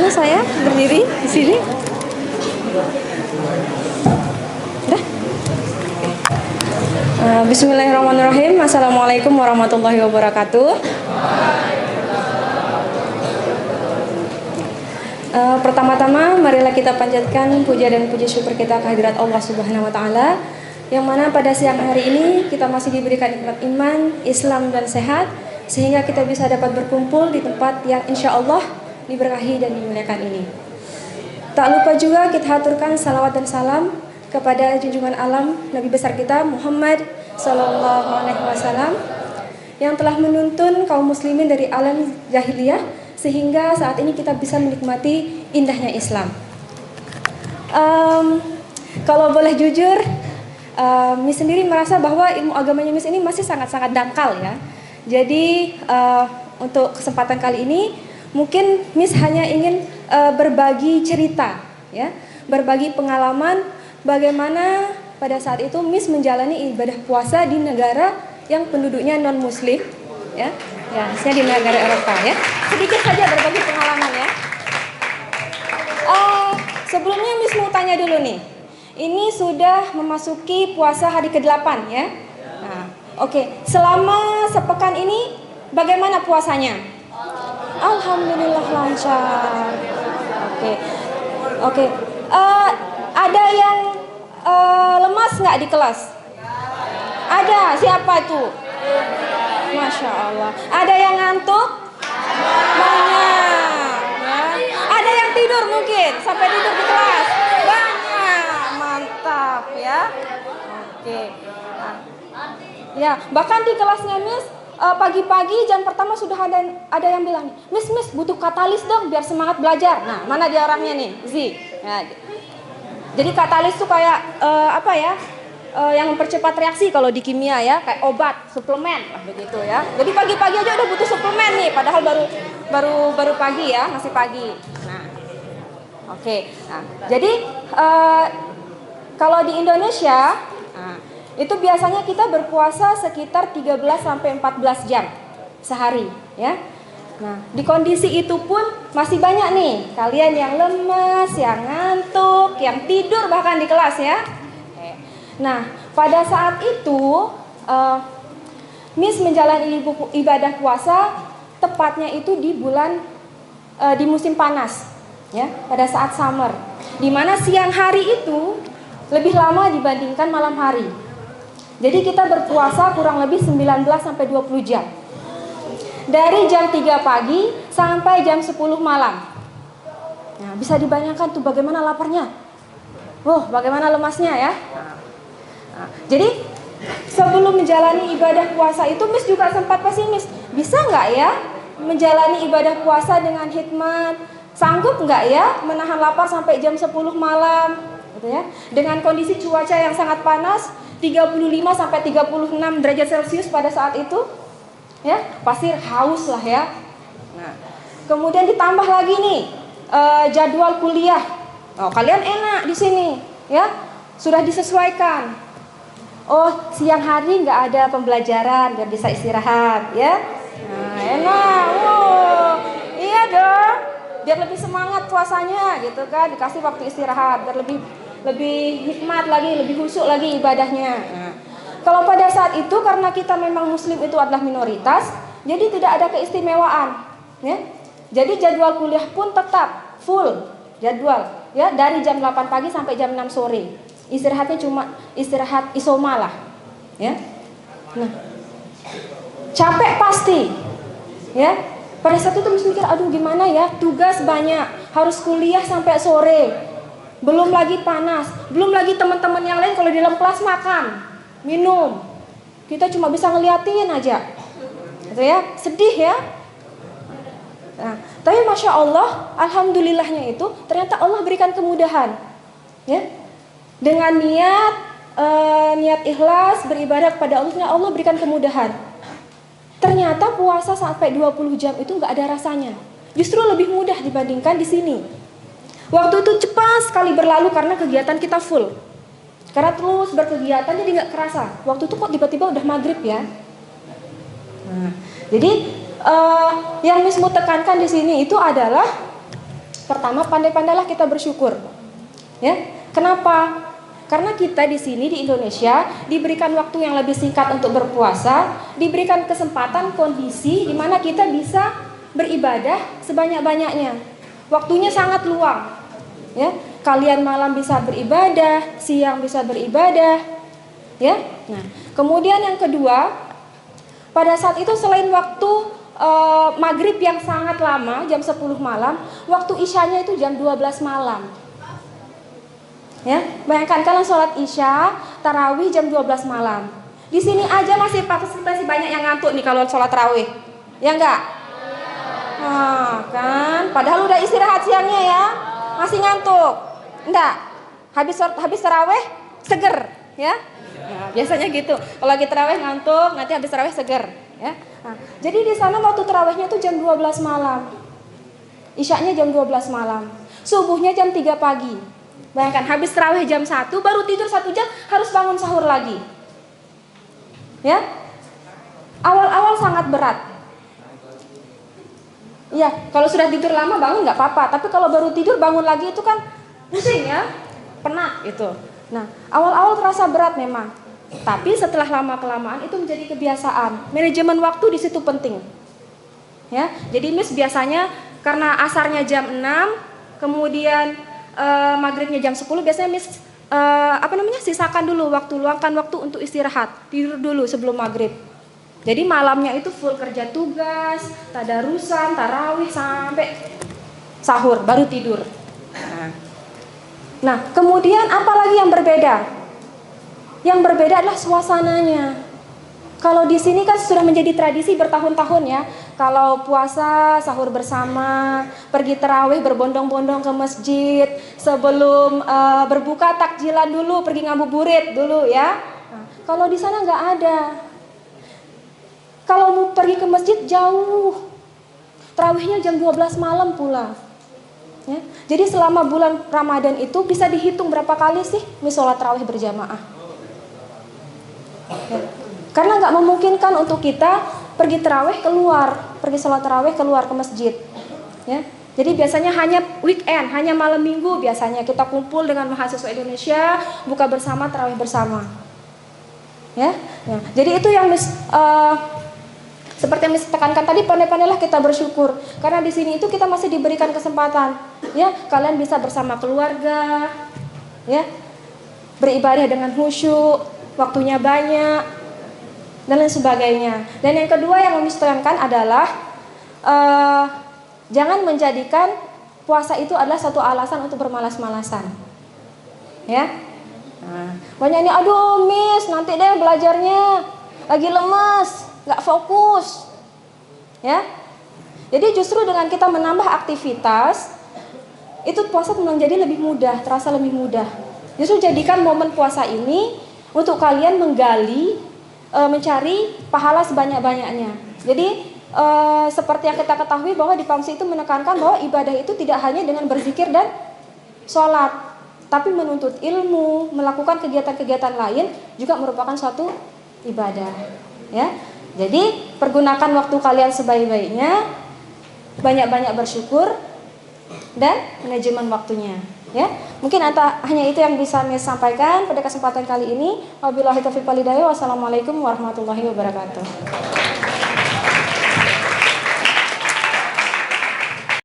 dulu saya berdiri di sini. Udah? Bismillahirrahmanirrahim. Assalamualaikum warahmatullahi wabarakatuh. Pertama-tama marilah kita panjatkan puja dan puji syukur kita kehadirat Allah Subhanahu wa taala, yang mana pada siang hari ini kita masih diberikan nikmat iman, Islam dan sehat, sehingga kita bisa dapat berkumpul di tempat yang insya Allah diberkahi dan dimuliakan ini. Tak lupa juga kita haturkan salawat dan salam kepada junjungan alam Nabi besar kita Muhammad Sallallahu Alaihi Wasallam, yang telah menuntun kaum muslimin dari alam jahiliyah sehingga saat ini kita bisa menikmati indahnya Islam. Kalau boleh jujur, Miss sendiri merasa bahwa ilmu agamanya Miss ini masih sangat-sangat dangkal ya. Jadi untuk kesempatan kali ini mungkin Miss hanya ingin berbagi cerita ya, berbagi pengalaman bagaimana pada saat itu Miss menjalani ibadah puasa di negara yang penduduknya non muslim ya. Ya, saya di negara Eropa ya. Sedikit saja berbagi pengalaman ya. Sebelumnya Miss mau tanya dulu nih. Ini sudah memasuki puasa hari ke-8 ya. Nah, oke. Selama sepekan ini bagaimana puasanya? Alhamdulillah lancar. Oke. Ada yang lemas nggak di kelas? Ada. Siapa itu? Masya Allah. Ada yang ngantuk? Banyak ya. Ada yang tidur mungkin sampai tidur di kelas? Banyak. Mantap ya. Oke. Nah, ya, bahkan di kelasnya Miss pagi-pagi jam pertama sudah ada yang bilang, Miss butuh katalis dong biar semangat belajar. Nah, mana dia orangnya nih? Z. Ya. Jadi katalis tuh kayak apa ya? Yang mempercepat reaksi kalau di kimia ya, kayak obat, suplemen lah begitu ya. Jadi pagi-pagi aja udah butuh suplemen nih, padahal baru pagi ya, masih pagi. Nah, oke. Nah, jadi kalau di Indonesia, itu biasanya kita berpuasa sekitar 13 sampai 14 jam sehari ya. Nah, di kondisi itu pun masih banyak nih kalian yang lemas, yang ngantuk, yang tidur bahkan di kelas ya. Nah, pada saat itu Miss menjalani ibadah puasa tepatnya itu di musim panas ya, pada saat summer, di mana siang hari itu lebih lama dibandingkan malam hari. Jadi kita berpuasa kurang lebih 19 sampai 20 jam. Dari jam 3 pagi sampai jam 10 malam. Nah, bisa dibayangkan tuh bagaimana laparnya. Bagaimana lemasnya ya. Nah, jadi sebelum menjalani ibadah puasa itu Miss juga sempat pesimis. Bisa nggak ya menjalani ibadah puasa dengan hikmat? Sanggup nggak ya menahan lapar sampai jam 10 malam? Gitu ya. Dengan kondisi cuaca yang sangat panas, 35 sampai 36 derajat Celcius pada saat itu. Ya, pasti haus lah ya. Nah, kemudian ditambah lagi nih jadwal kuliah. Kalian enak di sini ya. Sudah disesuaikan. Siang hari nggak ada pembelajaran biar bisa istirahat ya. Nah, enak. Iya dong. Biar lebih semangat puasanya gitu kan, dikasih waktu istirahat biar lebih hikmat lagi, lebih khusyuk lagi ibadahnya. Nah, kalau pada saat itu karena kita memang muslim itu adalah minoritas, jadi tidak ada keistimewaan ya. Jadi jadwal kuliah pun tetap full jadwal ya, dari jam 8 pagi sampai jam 6 sore. Istirahatnya cuma istirahat isoma lah ya. Nah, capek pasti ya. Pada saat itu mesti mikir, aduh gimana ya, tugas banyak, harus kuliah sampai sore, belum lagi panas, belum lagi teman-teman yang lain kalau di dalam kelas makan, minum, kita cuma bisa ngeliatin aja gitu ya. Sedih ya. Nah, tapi Masya Allah, Alhamdulillahnya itu ternyata Allah berikan kemudahan ya. Dengan niat ikhlas beribadah kepada Allah berikan kemudahan. Ternyata puasa sampai 20 jam itu nggak ada rasanya. Justru lebih mudah dibandingkan di sini. Waktu itu cepat sekali berlalu karena kegiatan kita full. Karena terus berkegiatan jadi nggak kerasa. Waktu itu kok tiba-tiba udah maghrib ya. Nah, jadi yang Miss mau tekankan di sini itu adalah Pertama, pandai-pandailah kita bersyukur. Ya, kenapa? Karena kita di sini di Indonesia diberikan waktu yang lebih singkat untuk berpuasa, diberikan kesempatan kondisi di mana kita bisa beribadah sebanyak-banyaknya. Waktunya sangat luang. Ya, kalian malam bisa beribadah, siang bisa beribadah. Ya. Nah, kemudian yang kedua, pada saat itu selain waktu maghrib yang sangat lama jam 10 malam, waktu isyanya itu jam 12 malam. Ya, bayangkan kalian sholat isya, tarawih jam 12 malam. Di sini aja masih banyak yang ngantuk nih kalau sholat tarawih. Ya enggak? Nah, kan, padahal udah istirahat siangnya ya, masih ngantuk. Enggak. Habis tarawih seger, ya. Nah, biasanya gitu. Kalau lagi tarawih ngantuk, nanti habis tarawih seger, ya. Nah, jadi di sana waktu tarawihnya tuh jam 12 malam. Isyanya jam 12 malam. Subuhnya jam 3 pagi. Bayangkan habis tarawih jam 1 baru tidur 1 jam, harus bangun sahur lagi. Ya. Awal-awal sangat berat. Iya, kalau sudah tidur lama bangun nggak apa-apa, tapi kalau baru tidur bangun lagi itu kan pusing ya, penat itu. Nah, awal-awal terasa berat memang, tapi setelah lama-kelamaan itu menjadi kebiasaan. Manajemen waktu di situ penting. Ya, jadi Miss biasanya karena asarnya jam 6, kemudian maghribnya jam 10, biasanya Miss sisakan dulu waktu, luangkan waktu untuk istirahat, tidur dulu sebelum maghrib. Jadi malamnya itu full kerja tugas, tadarusan, tarawih sampai sahur baru tidur. Nah, kemudian apa lagi yang berbeda? Yang berbeda adalah suasananya. Kalau di sini kan sudah menjadi tradisi bertahun-tahun ya. Kalau puasa sahur bersama, pergi tarawih berbondong-bondong ke masjid, sebelum berbuka takjilan dulu, pergi ngabuburit dulu ya. Nah, kalau di sana nggak ada. Kalau mau pergi ke masjid jauh, tarawihnya jam 12 malam pula. Ya. Jadi selama bulan Ramadan itu bisa dihitung berapa kali sih sholat tarawih berjamaah. Ya. Karena nggak memungkinkan untuk kita pergi tarawih keluar, pergi sholat tarawih keluar ke masjid. Ya. Jadi biasanya hanya weekend, hanya malam minggu biasanya kita kumpul dengan mahasiswa Indonesia, buka bersama, tarawih bersama. Ya. Ya. Jadi itu yang seperti yang tekankan tadi, pandai-pandailah kita bersyukur. Karena di sini itu kita masih diberikan kesempatan. Ya, kalian bisa bersama keluarga, ya, beribadah dengan khusyuk, waktunya banyak, dan lain sebagainya. Dan yang kedua yang kami tekankan adalah jangan menjadikan puasa itu adalah satu alasan untuk bermalas-malasan. Ya. Nah, banyak ini, aduh Miss, nanti deh belajarnya lagi lemes, nggak fokus, ya. Jadi justru dengan kita menambah aktivitas, itu puasa menjadi lebih mudah, terasa lebih mudah. Justru jadikan momen puasa ini untuk kalian menggali, mencari pahala sebanyak-banyaknya. Jadi seperti yang kita ketahui bahwa di PAMSI itu menekankan bahwa ibadah itu tidak hanya dengan berzikir dan sholat, tapi menuntut ilmu, melakukan kegiatan-kegiatan lain juga merupakan suatu ibadah, ya. Jadi pergunakan waktu kalian sebaik-baiknya, banyak-banyak bersyukur dan manajemen waktunya, ya. Mungkin hanya itu yang bisa saya sampaikan pada kesempatan kali ini. Wabillahi taufiq wal hidayah. Wassalamualaikum warahmatullahi wabarakatuh.